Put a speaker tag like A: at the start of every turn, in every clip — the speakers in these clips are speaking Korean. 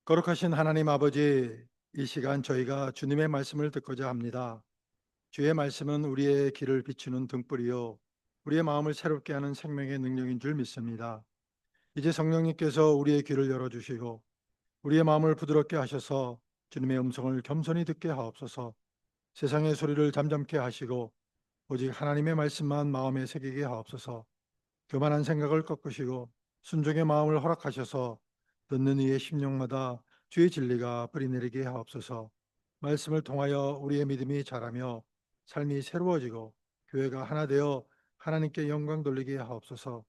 A: 거룩하신 하나님 아버지, 이 시간 저희가 주님의 말씀을 듣고자 합니다. 주의 말씀은 우리의 길을 비추는 등불이요 우리의 마음을 새롭게 하는 생명의 능력인 줄 믿습니다. 이제 성령님께서 우리의 귀를 열어주시고 우리의 마음을 부드럽게 하셔서 주님의 음성을 겸손히 듣게 하옵소서. 세상의 소리를 잠잠케 하시고 오직 하나님의 말씀만 마음에 새기게 하옵소서. 교만한 생각을 꺾으시고 순종의 마음을 허락하셔서 듣는 이의 심령마다 주의 진리가 뿌리내리게 하옵소서. 말씀을 통하여 우리의 믿음이 자라며 삶이 새로워지고 교회가 하나 되어 하나님께 영광 돌리게 하옵소서.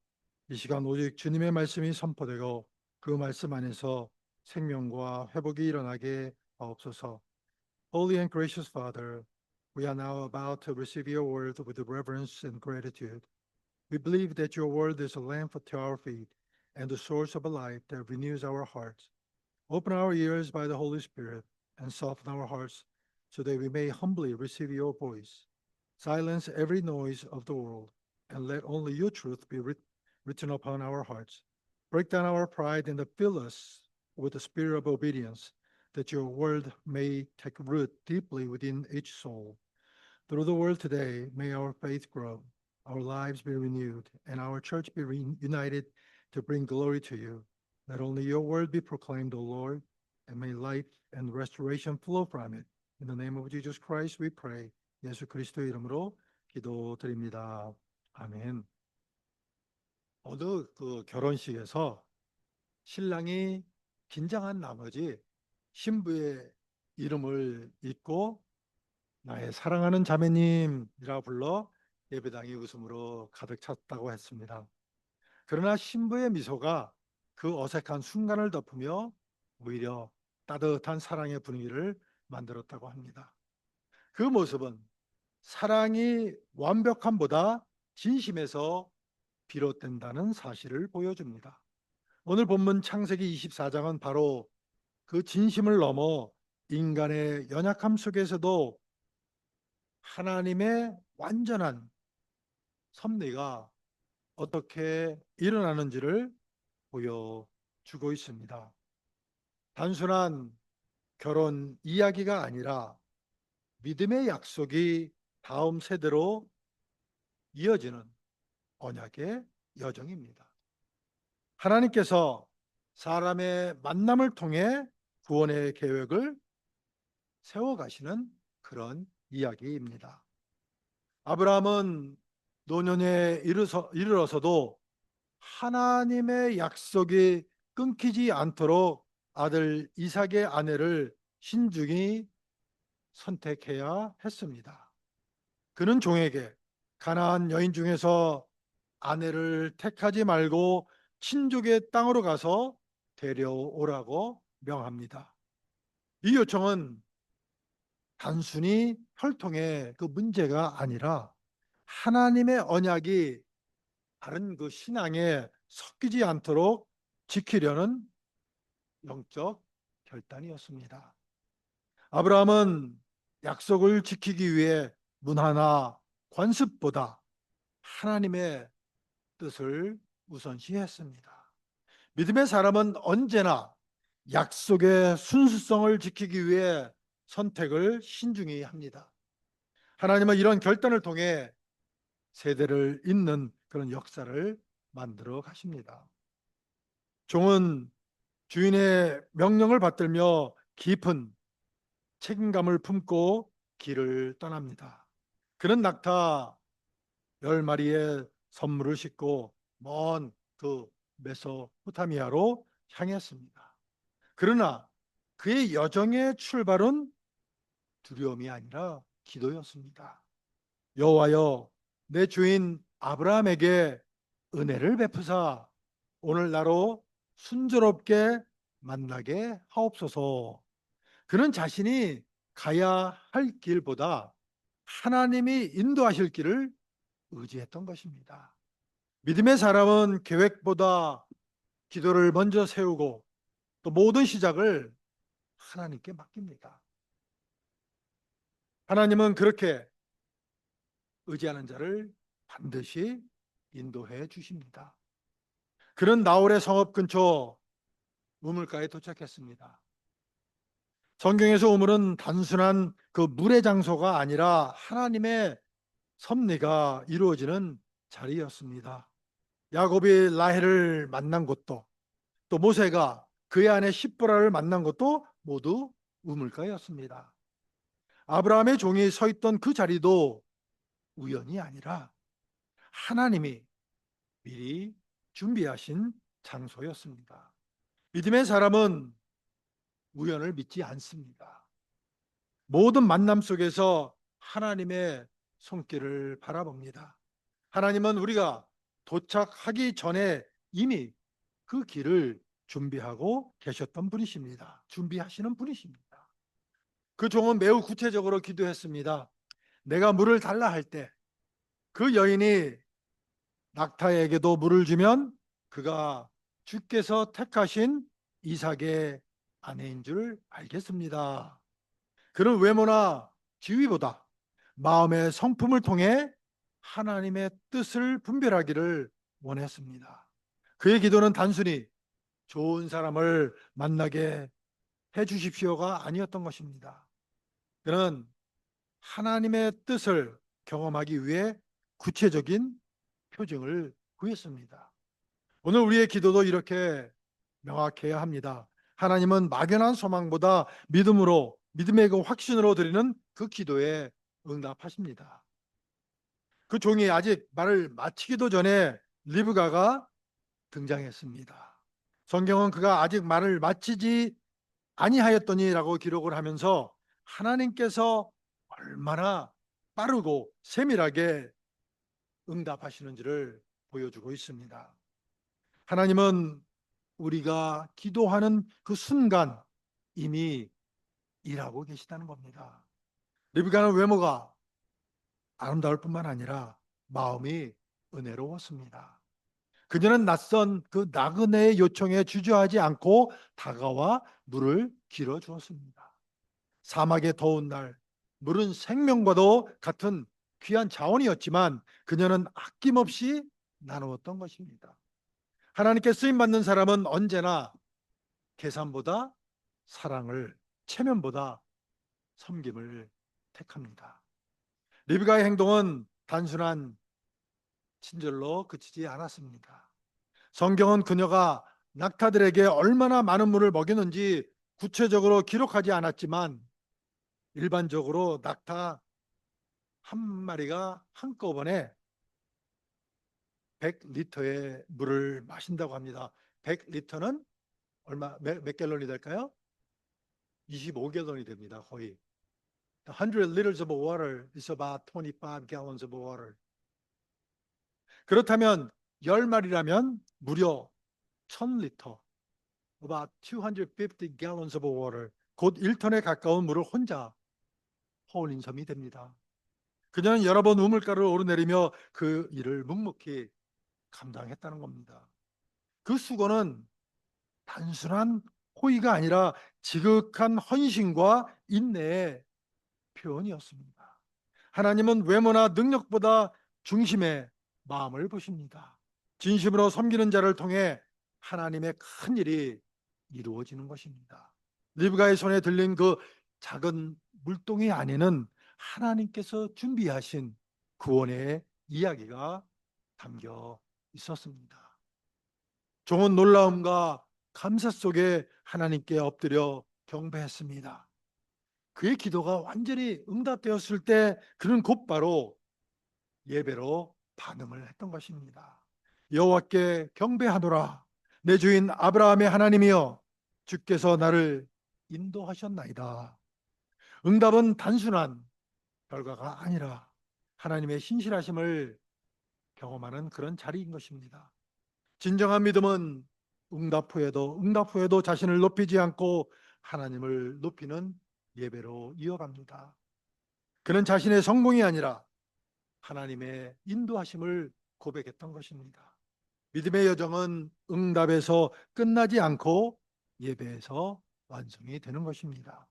A: 이 시간 오직 주님의 말씀이 선포되고 그 말씀 안에서 생명과 회복이 일어나게 하옵소서. Holy and gracious Father, we are now about to receive your word with reverence and gratitude. We believe that your word is a lamp to our feet and the source of a light that renews our hearts. Open our ears by the Holy Spirit and soften our hearts so that we may humbly receive your voice. Silence every noise of the world and let only your truth be written upon our hearts. Break down our pride and fill us with the spirit of obedience, that your word may take root deeply within each soul. Through the word today, may our faith grow, our lives be renewed, and our church be united to bring glory to you. Let only your word be proclaimed, O Lord, and may life and restoration flow from it. In the name of Jesus Christ we pray. 예수 그리스도의 이름으로 기도드립니다. 아멘. 어느 결혼식에서 신랑이 긴장한 나머지 신부의 이름을 잊고 나의 사랑하는 자매님이라 불러 예배당이 웃음으로 가득 찼다고 했습니다. 그러나 신부의 미소가 그 어색한 순간을 덮으며 오히려 따뜻한 사랑의 분위기를 만들었다고 합니다. 그 모습은 사랑이 완벽함보다 진심에서 비롯된다는 사실을 보여줍니다. 오늘 본문 창세기 24장은 바로 그 진심을 넘어 인간의 연약함 속에서도 하나님의 완전한 섭리가 어떻게 일어나는지를 보여주고 있습니다. 단순한 결혼 이야기가 아니라 믿음의 약속이 다음 세대로 이어지는 언약의 여정입니다. 하나님께서 사람의 만남을 통해 구원의 계획을 세워가시는 그런 이야기입니다. 아브라함은 노년에 이르러서도 하나님의 약속이 끊기지 않도록 아들 이삭의 아내를 신중히 선택해야 했습니다. 그는 종에게 가나안 여인 중에서 아내를 택하지 말고 친족의 땅으로 가서 데려오라고 명합니다. 이 요청은 단순히 혈통의 그 문제가 아니라 하나님의 언약이 다른 그 신앙에 섞이지 않도록 지키려는 영적 결단이었습니다. 아브라함은 약속을 지키기 위해 문화나 관습보다 하나님의 뜻을 우선시했습니다. 믿음의 사람은 언제나 약속의 순수성을 지키기 위해 선택을 신중히 합니다. 하나님은 이런 결단을 통해 세대를 잇는 그런 역사를 만들어 가십니다. 종은 주인의 명령을 받들며 깊은 책임감을 품고 길을 떠납니다. 그는 낙타 10마리의 선물을 싣고 먼 그 메소포타미아로 향했습니다. 그러나 그의 여정의 출발은 두려움이 아니라 기도였습니다. 여호와여, 내 주인 아브라함에게 은혜를 베푸사 오늘날로 순조롭게 만나게 하옵소서. 그는 자신이 가야 할 길보다 하나님이 인도하실 길을 의지했던 것입니다. 믿음의 사람은 계획보다 기도를 먼저 세우고 또 모든 시작을 하나님께 맡깁니다. 하나님은 그렇게 의지하는 자를 반드시 인도해 주십니다. 그는 나홀의 성읍 근처 우물가에 도착했습니다. 성경에서 우물은 단순한 그 물의 장소가 아니라 하나님의 섭리가 이루어지는 자리였습니다. 야곱이 라헬을 만난 곳도, 또 모세가 그의 아내 십보라를 만난 것도 모두 우물가였습니다. 아브라함의 종이 서 있던 그 자리도 우연이 아니라 하나님이 미리 준비하신 장소였습니다. 믿음의 사람은 우연을 믿지 않습니다. 모든 만남 속에서 하나님의 손길을 바라봅니다. 하나님은 우리가 도착하기 전에 이미 그 길을 준비하고 계셨던 분이십니다. 준비하시는 분이십니다. 그 종은 매우 구체적으로 기도했습니다. 내가 물을 달라 할 때 그 여인이 낙타에게도 물을 주면 그가 주께서 택하신 이삭의 아내인 줄 알겠습니다. 그런 외모나 지위보다 마음의 성품을 통해 하나님의 뜻을 분별하기를 원했습니다. 그의 기도는 단순히 좋은 사람을 만나게 해 주십시오가 아니었던 것입니다. 그는 하나님의 뜻을 경험하기 위해 구체적인 표징을 구했습니다. 오늘 우리의 기도도 이렇게 명확해야 합니다. 하나님은 막연한 소망보다 믿음의 그 확신으로 드리는 그 기도에 응답하십니다. 그 종이 아직 말을 마치기도 전에 리브가가 등장했습니다. 성경은 그가 아직 말을 마치지 아니하였더니라고 기록을 하면서 하나님께서 얼마나 빠르고 세밀하게 응답하시는지를 보여주고 있습니다. 하나님은 우리가 기도하는 그 순간 이미 일하고 계시다는 겁니다. 리브가는 외모가 아름다울 뿐만 아니라 마음이 은혜로웠습니다. 그녀는 낯선 그 나그네의 요청에 주저하지 않고 다가와 물을 길어 주었습니다. 사막의 더운 날, 물은 생명과도 같은 귀한 자원이었지만 그녀는 아낌없이 나누었던 것입니다. 하나님께 쓰임받는 사람은 언제나 계산보다 사랑을, 체면보다 섬김을 택합니다. 리브가의 행동은 단순한 친절로 그치지 않았습니다. 성경은 그녀가 낙타들에게 얼마나 많은 물을 먹였는지 구체적으로 기록하지 않았지만 일반적으로 낙타 한 마리가 한꺼번에 100리터의 물을 마신다고 합니다. 100리터는 몇 갤런이 될까요? 25갤런이 됩니다. 거의. 100 liters of water is about 25 gallons of water. 그렇다면 10마리라면 무려 1000리터, about 250 gallons of water, 곧 1톤에 가까운 물을 혼자 허울린 셈이 됩니다. 그녀는 여러 번 우물가를 오르내리며 그 일을 묵묵히 감당했다는 겁니다. 그 수고는 단순한 호의가 아니라 지극한 헌신과 인내의 표현이었습니다. 하나님은 외모나 능력보다 중심의 마음을 보십니다. 진심으로 섬기는 자를 통해 하나님의 큰 일이 이루어지는 것입니다. 리브가의 손에 들린 그 작은 물동이 안에는 하나님께서 준비하신 구원의 이야기가 담겨 있었습니다. 종은 놀라움과 감사 속에 하나님께 엎드려 경배했습니다. 그의 기도가 완전히 응답되었을 때 그는 곧바로 예배로 반응을 했던 것입니다. 여호와께 경배하노라. 내 주인 아브라함의 하나님이여, 주께서 나를 인도하셨나이다. 응답은 단순한 결과가 아니라 하나님의 신실하심을 경험하는 그런 자리인 것입니다. 진정한 믿음은 응답 후에도 자신을 높이지 않고 하나님을 높이는 예배로 이어갑니다. 그는 자신의 성공이 아니라 하나님의 인도하심을 고백했던 것입니다. 믿음의 여정은 응답에서 끝나지 않고 예배에서 완성이 되는 것입니다.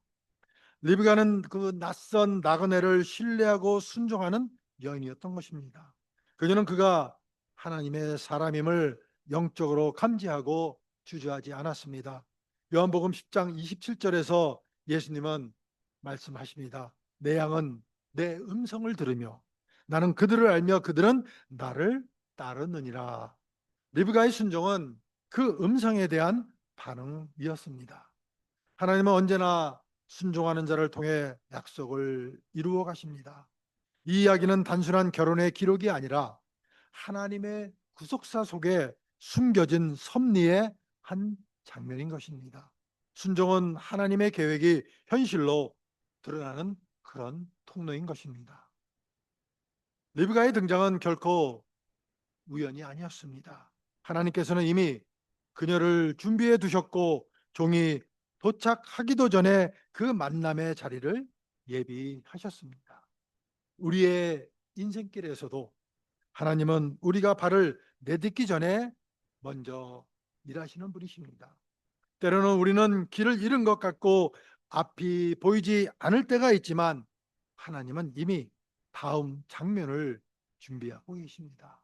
A: 리브가는 그 낯선 나그네를 신뢰하고 순종하는 여인이었던 것입니다. 그녀는 그가 하나님의 사람임을 영적으로 감지하고 주저하지 않았습니다. 요한복음 10장 27절에서 예수님은 말씀하십니다. 내 양은 내 음성을 들으며 나는 그들을 알며 그들은 나를 따르느니라. 리브가의 순종은 그 음성에 대한 반응이었습니다. 하나님은 언제나 순종하는 자를 통해 약속을 이루어 가십니다. 이 이야기는 단순한 결혼의 기록이 아니라 하나님의 구속사 속에 숨겨진 섭리의 한 장면인 것입니다. 순종은 하나님의 계획이 현실로 드러나는 그런 통로인 것입니다. 리브가의 등장은 결코 우연이 아니었습니다. 하나님께서는 이미 그녀를 준비해 두셨고 종이 도착하기도 전에 그 만남의 자리를 예비하셨습니다. 우리의 인생길에서도 하나님은 우리가 발을 내딛기 전에 먼저 일하시는 분이십니다. 때로는 우리는 길을 잃은 것 같고 앞이 보이지 않을 때가 있지만 하나님은 이미 다음 장면을 준비하고 계십니다.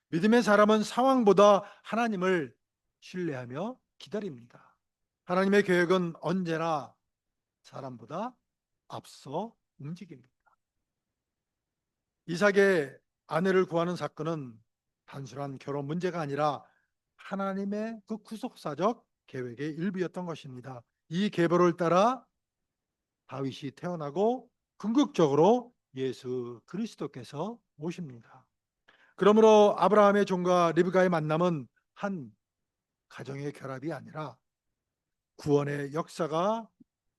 A: 믿음의 사람은 상황보다 하나님을 신뢰하며 기다립니다. 하나님의 계획은 언제나 사람보다 앞서 움직입니다. 이삭의 아내를 구하는 사건은 단순한 결혼 문제가 아니라 하나님의 그 구속사적 계획의 일부였던 것입니다. 이 계보를 따라 다윗이 태어나고 궁극적으로 예수 그리스도께서 오십니다. 그러므로 아브라함의 종과 리브가의 만남은 한 가정의 결합이 아니라 구원의 역사가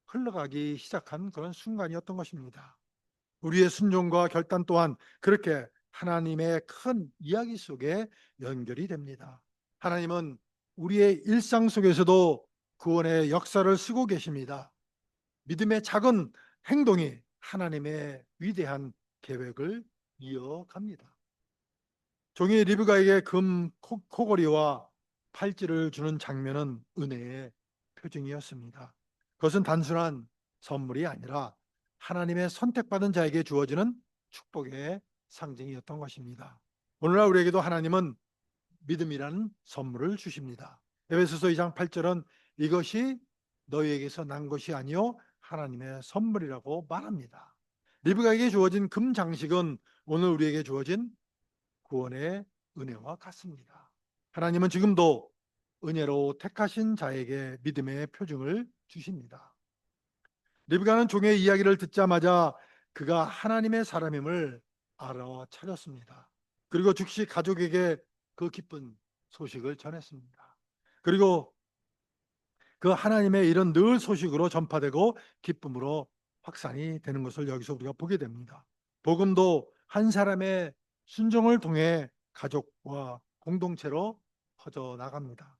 A: 흘러가기 시작한 그런 순간이었던 것입니다. 우리의 순종과 결단 또한 그렇게 하나님의 큰 이야기 속에 연결이 됩니다. 하나님은 우리의 일상 속에서도 구원의 역사를 쓰고 계십니다. 믿음의 작은 행동이 하나님의 위대한 계획을 이어갑니다. 종이 리브가에게 금 코걸이와 팔찌를 주는 장면은 은혜의 표징이었습니다. 그것은 단순한 선물이 아니라 하나님의 선택받은 자에게 주어지는 축복의 상징이었던 것입니다. 오늘날 우리에게도 하나님은 믿음이라는 선물을 주십니다. 에베소서 2장 8절은 이것이 너희에게서 난 것이 아니요 하나님의 선물이라고 말합니다. 리브가에게 주어진 금 장식은 오늘 우리에게 주어진 구원의 은혜와 같습니다. 하나님은 지금도 은혜로 택하신 자에게 믿음의 표징을 주십니다. 리브가는 종의 이야기를 듣자마자 그가 하나님의 사람임을 알아차렸습니다. 그리고 즉시 가족에게 그 기쁜 소식을 전했습니다. 그리고 그 하나님의 일은 늘 소식으로 전파되고 기쁨으로 확산이 되는 것을 여기서 우리가 보게 됩니다. 복음도 한 사람의 순종을 통해 가족과 공동체로 퍼져 나갑니다.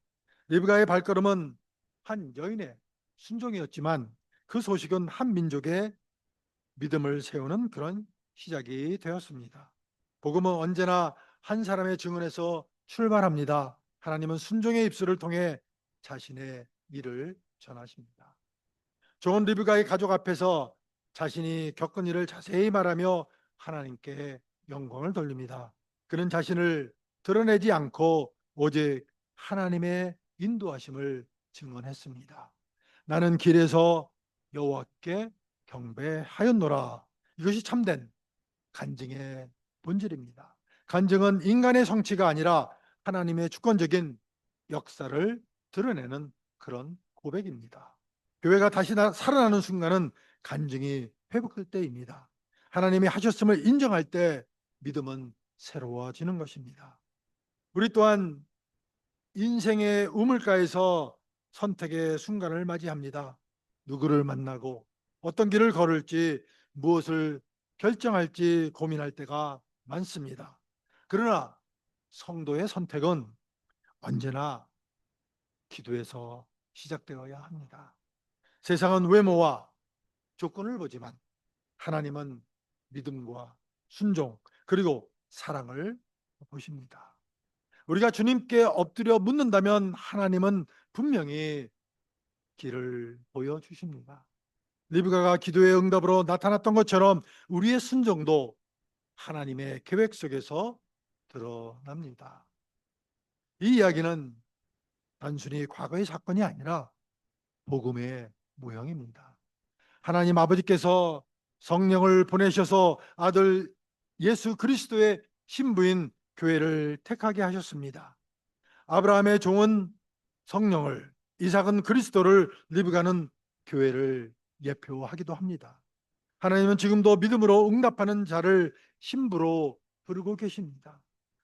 A: 리브가의 발걸음은 한 여인의 순종이었지만 그 소식은 한 민족의 믿음을 세우는 그런 시작이 되었습니다. 복음은 언제나 한 사람의 증언에서 출발합니다. 하나님은 순종의 입술을 통해 자신의 일을 전하십니다. 존 리브가의 가족 앞에서 자신이 겪은 일을 자세히 말하며 하나님께 영광을 돌립니다. 그는 자신을 드러내지 않고 오직 하나님의 인도하심을 증언했습니다. 나는 길에서 여호와께 경배하였노라. 이것이 참된 간증의 본질입니다. 간증은 인간의 성취가 아니라 하나님의 주권적인 역사를 드러내는 그런 고백입니다. 교회가 다시 살아나는 순간은 간증이 회복될 때입니다. 하나님이 하셨음을 인정할 때 믿음은 새로워지는 것입니다. 우리 또한 인생의 우물가에서 선택의 순간을 맞이합니다. 누구를 만나고 어떤 길을 걸을지 무엇을 결정할지 고민할 때가 많습니다. 그러나 성도의 선택은 언제나 기도에서 시작되어야 합니다. 세상은 외모와 조건을 보지만 하나님은 믿음과 순종 그리고 사랑을 보십니다. 우리가 주님께 엎드려 묻는다면 하나님은 분명히 길을 보여주십니다. 리브가가 기도의 응답으로 나타났던 것처럼 우리의 순종도 하나님의 계획 속에서 드러납니다. 이 이야기는 단순히 과거의 사건이 아니라 복음의 모형입니다. 하나님 아버지께서 성령을 보내셔서 아들 예수 그리스도의 신부인 교회를 택하게 하셨습니다. 아브라함의 종은 성령을, 이삭은 그리스도를, 리브가는 교회를 예표하기도 합니다. 하나님은 지금도 믿음으로 응답하는 자를 신부로 부르고 계십니다.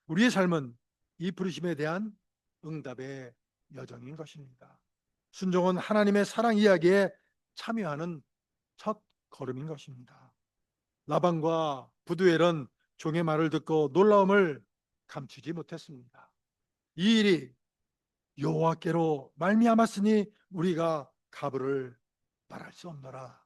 A: 우리의 삶은 이 부르심에 대한 응답의 여정인 것입니다. 순종은 하나님의 사랑 이야기에 참여하는 첫 걸음인 것입니다. 라반과 부두엘은 종의 말을 듣고 놀라움을 감추지 못했습니다. 이 일이 여호와께로 말미암았으니 우리가 가부를 말할 수 없노라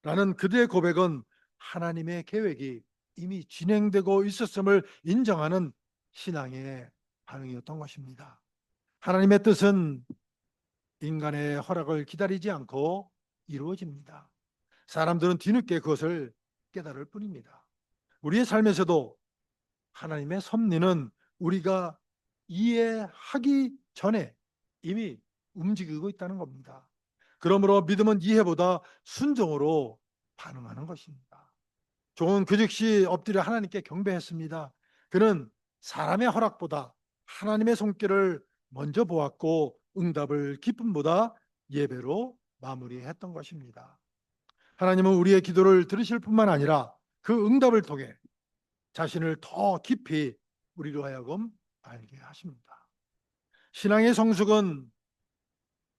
A: 라는 그들의 고백은 하나님의 계획이 이미 진행되고 있었음을 인정하는 신앙의 반응이었던 것입니다. 하나님의 뜻은 인간의 허락을 기다리지 않고 이루어집니다. 사람들은 뒤늦게 그것을 깨달을 뿐입니다. 우리의 삶에서도 하나님의 섭리는 우리가 이해하기 전에 이미 움직이고 있다는 겁니다. 그러므로 믿음은 이해보다 순종으로 반응하는 것입니다. 종은 그 즉시 엎드려 하나님께 경배했습니다. 그는 사람의 허락보다 하나님의 손길을 먼저 보았고 응답을 기쁨보다 예배로 마무리했던 것입니다. 하나님은 우리의 기도를 들으실 뿐만 아니라 그 응답을 통해 자신을 더 깊이 우리로 하여금 알게 하십니다. 신앙의 성숙은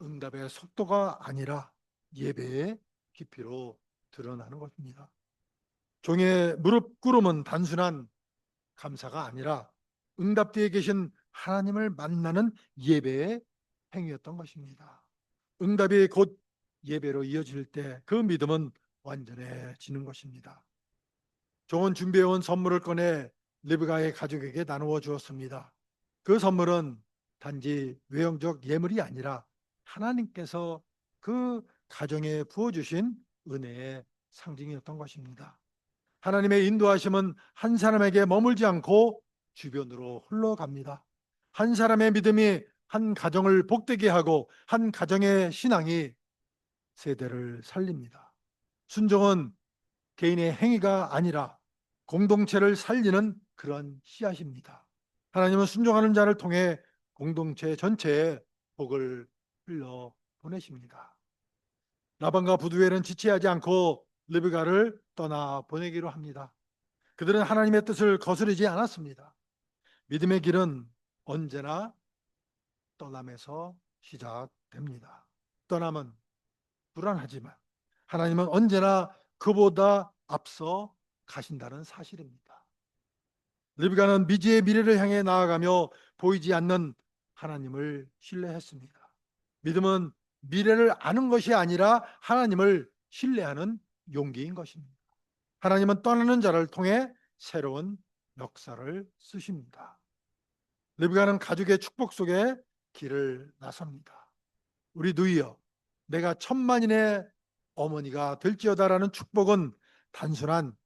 A: 응답의 속도가 아니라 예배의 깊이로 드러나는 것입니다. 종의 무릎 꿇음은 단순한 감사가 아니라 응답 뒤에 계신 하나님을 만나는 예배의 행위였던 것입니다. 응답이 곧 예배로 이어질 때 그 믿음은 완전해지는 것입니다. 종은 준비해온 선물을 꺼내 리브가의 가족에게 나누어 주었습니다. 그 선물은 단지 외형적 예물이 아니라 하나님께서 그 가정에 부어주신 은혜의 상징이었던 것입니다. 하나님의 인도하심은 한 사람에게 머물지 않고 주변으로 흘러갑니다. 한 사람의 믿음이 한 가정을 복되게 하고 한 가정의 신앙이 세대를 살립니다. 순종은 개인의 행위가 아니라 공동체를 살리는 그런 씨앗입니다. 하나님은 순종하는 자를 통해 공동체 전체에 복을 흘려 보내십니다. 라반과 부두엘은 지체하지 않고 르브가를 떠나 보내기로 합니다. 그들은 하나님의 뜻을 거스르지 않았습니다. 믿음의 길은 언제나 떠남에서 시작됩니다. 떠남은 불안하지만 하나님은 언제나 그보다 앞서 가신다는 사실입니다. 르브가는 미지의 미래를 향해 나아가며 보이지 않는 하나님을 신뢰했습니다. 믿음은 미래를 아는 것이 아니라 하나님을 신뢰하는 용기인 것입니다. 하나님은 떠나는 자를 통해 새로운 역사를 쓰십니다. 르브가는 가족의 축복 속에 길을 나섭니다. 우리 누이여, 내가 천만인의 어머니가 될지어다라는 축복은 단순한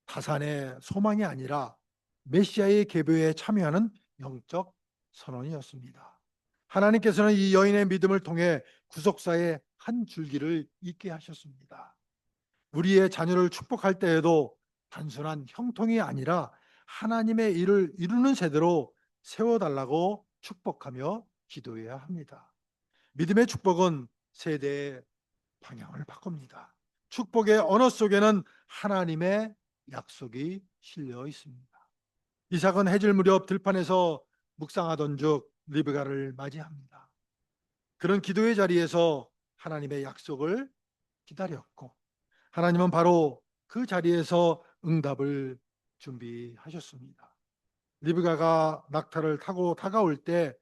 A: 다산의 소망이 아니라 메시아의 계보에 참여하는 영적 선언이었습니다. 하나님께서는 이 여인의 믿음을 통해 구속사의 한 줄기를 잇게 하셨습니다. 우리의 자녀를 축복할 때에도 단순한 형통이 아니라 하나님의 일을 이루는 세대로 세워달라고 축복하며 기도해야 합니다. 믿음의 축복은 세대의 방향을 바꿉니다. 축복의 언어 속에는 하나님의 약속이 실려 있습니다. 이삭은 해질 무렵 들판에서 묵상하던 즉 리브가를 맞이합니다. 그런 기도의 자리에서 하나님의 약속을 기다렸고 하나님은 바로 그 자리에서 응답을 준비하셨습니다. 리브가가 낙타를 타고 다가올 때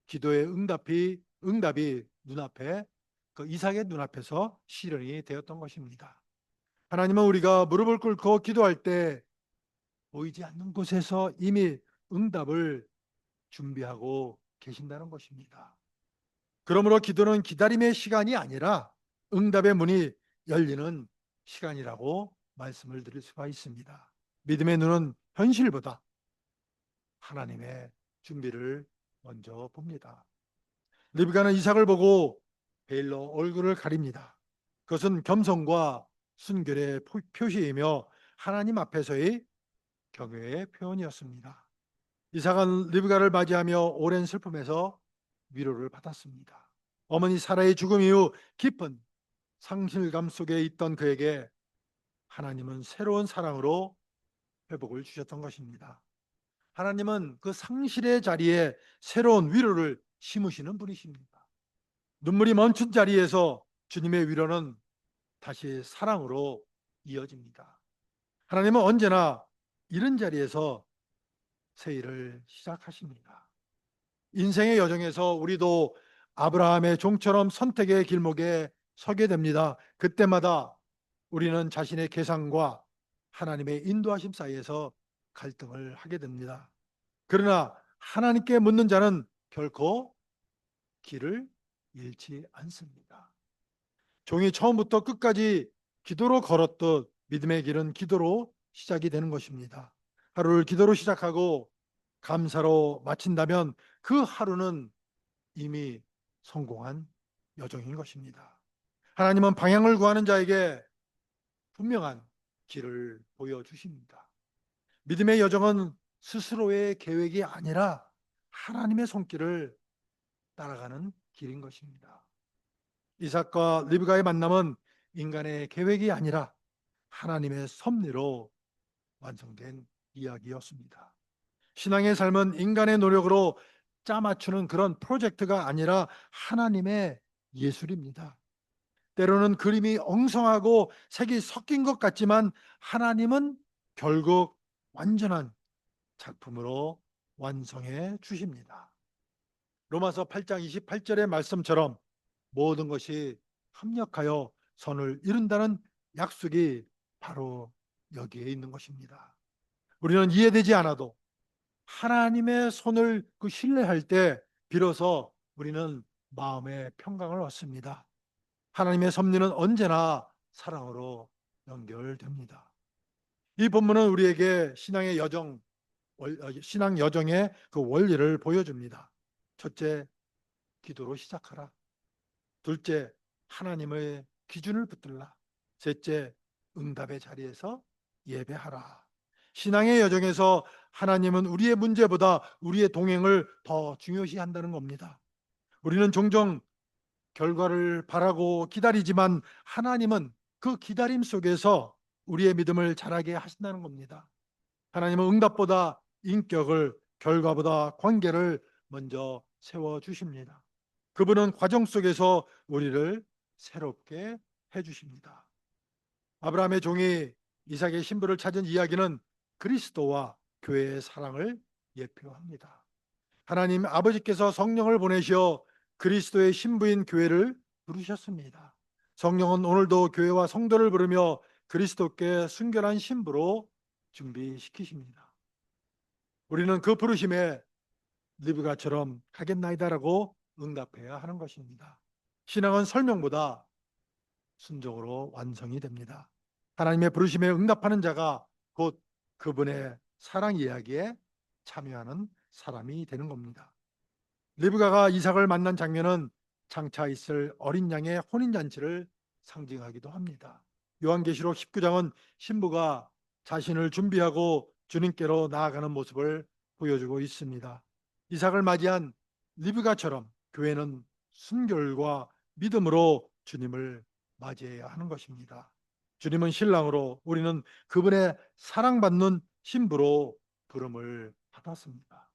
A: 기도의 응답이 눈앞에 그 이삭의 눈앞에서 실현이 되었던 것입니다. 하나님은 우리가 무릎을 꿇고 기도할 때 보이지 않는 곳에서 이미 응답을 준비하고 계신다는 것입니다. 그러므로 기도는 기다림의 시간이 아니라 응답의 문이 열리는 시간이라고 말씀을 드릴 수가 있습니다. 믿음의 눈은 현실보다 하나님의 준비를 먼저 봅니다. 리브가는 이삭을 보고 베일로 얼굴을 가립니다. 그것은 겸손과 순결의 표시이며 하나님 앞에서의 경외의 표현이었습니다. 이삭은 리브가를 맞이하며 오랜 슬픔에서 위로를 받았습니다. 어머니 사라의 죽음 이후 깊은 상실감 속에 있던 그에게 하나님은 새로운 사랑으로 회복을 주셨던 것입니다. 하나님은 그 상실의 자리에 새로운 위로를 심으시는 분이십니다. 눈물이 멈춘 자리에서 주님의 위로는 다시 사랑으로 이어집니다. 하나님은 언제나 이런 자리에서 새 일을 시작하십니다. 인생의 여정에서 우리도 아브라함의 종처럼 선택의 길목에 서게 됩니다. 그때마다 우리는 자신의 계산과 하나님의 인도하심 사이에서 갈등을 하게 됩니다. 그러나 하나님께 묻는 자는 결코 길을 잃지 않습니다. 종이 처음부터 끝까지 기도로 걸었듯 믿음의 길은 기도로 시작이 되는 것입니다. 하루를 기도로 시작하고 감사로 마친다면 그 하루는 이미 성공한 여정인 것입니다. 하나님은 방향을 구하는 자에게 분명한 길을 보여주십니다. 믿음의 여정은 스스로의 계획이 아니라 하나님의 손길을 따라가는 길인 것입니다. 이삭과 리브가의 만남은 인간의 계획이 아니라 하나님의 섭리로 완성된 이야기였습니다. 신앙의 삶은 인간의 노력으로 짜맞추는 그런 프로젝트가 아니라 하나님의 예술입니다. 때로는 그림이 엉성하고 색이 섞인 것 같지만 하나님은 결국 완전한 작품으로 완성해 주십니다. 로마서 8장 28절의 말씀처럼 모든 것이 합력하여 선을 이룬다는 약속이 바로 여기에 있는 것입니다. 우리는 이해되지 않아도 하나님의 손을 신뢰할 때 비로소 우리는 마음의 평강을 얻습니다. 하나님의 섭리는 언제나 사랑으로 연결됩니다. 이 본문은 우리에게 신앙 여정의 그 원리를 보여줍니다. 첫째, 기도로 시작하라. 둘째, 하나님의 기준을 붙들라. 셋째, 응답의 자리에서 예배하라. 신앙의 여정에서 하나님은 우리의 문제보다 우리의 동행을 더 중요시한다는 겁니다. 우리는 종종 결과를 바라고 기다리지만 하나님은 그 기다림 속에서 우리의 믿음을 자라게 하신다는 겁니다. 하나님은 응답보다 인격을, 결과보다 관계를 먼저 세워주십니다. 그분은 과정 속에서 우리를 새롭게 해주십니다. 아브라함의 종이 이삭의 신부를 찾은 이야기는 그리스도와 교회의 사랑을 예표합니다. 하나님 아버지께서 성령을 보내시어 그리스도의 신부인 교회를 부르셨습니다. 성령은 오늘도 교회와 성도를 부르며 그리스도께 순결한 신부로 준비시키십니다. 우리는 그 부르심에 리브가처럼 가겠나이다라고 응답해야 하는 것입니다. 신앙은 설명보다 순종으로 완성이 됩니다. 하나님의 부르심에 응답하는 자가 곧 그분의 사랑 이야기에 참여하는 사람이 되는 겁니다. 리브가가 이삭을 만난 장면은 장차 있을 어린 양의 혼인잔치를 상징하기도 합니다. 요한계시록 19장은 신부가 자신을 준비하고 주님께로 나아가는 모습을 보여주고 있습니다. 이삭을 맞이한 리브가처럼 교회는 순결과 믿음으로 주님을 맞이해야 하는 것입니다. 주님은 신랑으로, 우리는 그분의 사랑받는 신부로 부름을 받았습니다.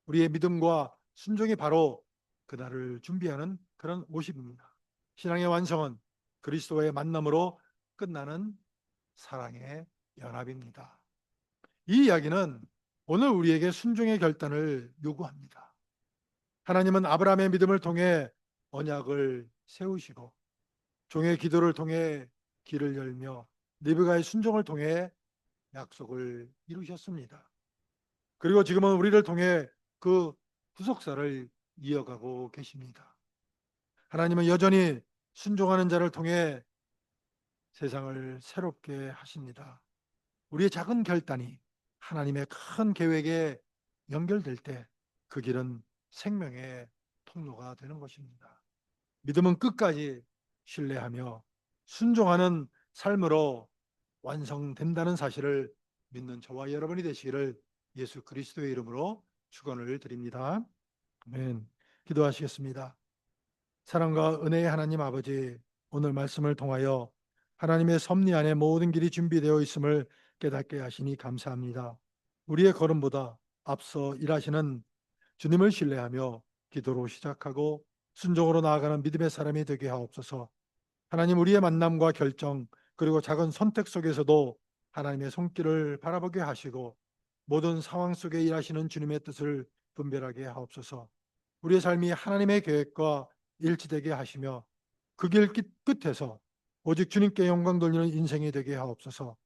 A: 우리의 믿음과 순종이 바로 그날을 준비하는 그런 모습입니다. 신앙의 완성은 그리스도의 만남으로 끝나는 사랑의 연합입니다. 이 이야기는 오늘 우리에게 순종의 결단을 요구합니다. 하나님은 아브라함의 믿음을 통해 언약을 세우시고 종의 기도를 통해 길을 열며 리브가의 순종을 통해 약속을 이루셨습니다. 그리고 지금은 우리를 통해 그 후속사를 이어가고 계십니다. 하나님은 여전히 순종하는 자를 통해 세상을 새롭게 하십니다. 우리의 작은 결단이 하나님의 큰 계획에 연결될 때 그 길은 생명의 통로가 되는 것입니다. 믿음은 끝까지 신뢰하며 순종하는 삶으로 완성된다는 사실을 믿는 저와 여러분이 되시기를 예수 그리스도의 이름으로 축원을 드립니다. 아멘. 기도하시겠습니다. 사랑과 은혜의 하나님 아버지, 오늘 말씀을 통하여 하나님의 섭리 안에 모든 길이 준비되어 있음을 깨닫게 하시니 감사합니다. 우리의 걸음보다 앞서 일하시는 주님을 신뢰하며 기도로 시작하고 순종으로 나아가는 믿음의 사람이 되게 하옵소서. 하나님, 우리의 만남과 결정 그리고 작은 선택 속에서도 하나님의 손길을 바라보게 하시고 모든 상황 속에 일하시는 주님의 뜻을 분별하게 하옵소서. 우리의 삶이 하나님의 계획과 일치되게 하시며 그 길 끝에서 오직 주님께 영광 돌리는 인생이 되게 하옵소서.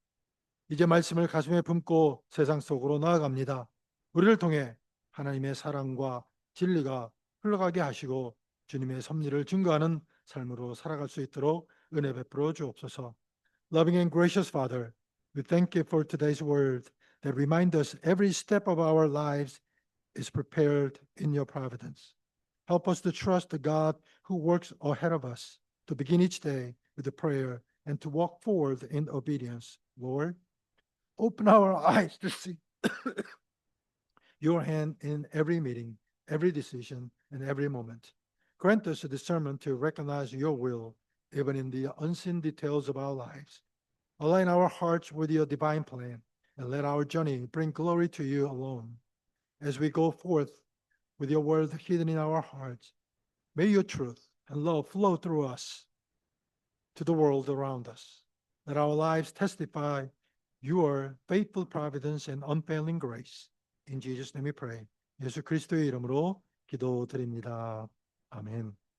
A: 이제 말씀을 가슴에 품고 세상 속으로 나아갑니다. 우리를 통해 하나님의 사랑과 진리가 흘러가게 하시고 주님의 섭리를 증거하는 삶으로 살아갈 수 있도록 은혜 베풀어 주옵소서. Loving and gracious Father, we thank you for today's word that remind us every step of our lives is prepared in your providence. Help us to trust the God who works ahead of us, to begin each day with a prayer and to walk forward in obedience. Lord, open our eyes to see your hand in every meeting, every decision, and every moment. Grant us a discernment to recognize your will even in the unseen details of our lives. Align our hearts with your divine plan and let our journey bring glory to you alone. As we go forth with your word hidden in our hearts, may your truth and love flow through us to the world around us. Let our lives testify your faithful providence and unfailing grace. In Jesus' name we pray. 예수 그리스도의 이름으로 기도드립니다. 아멘.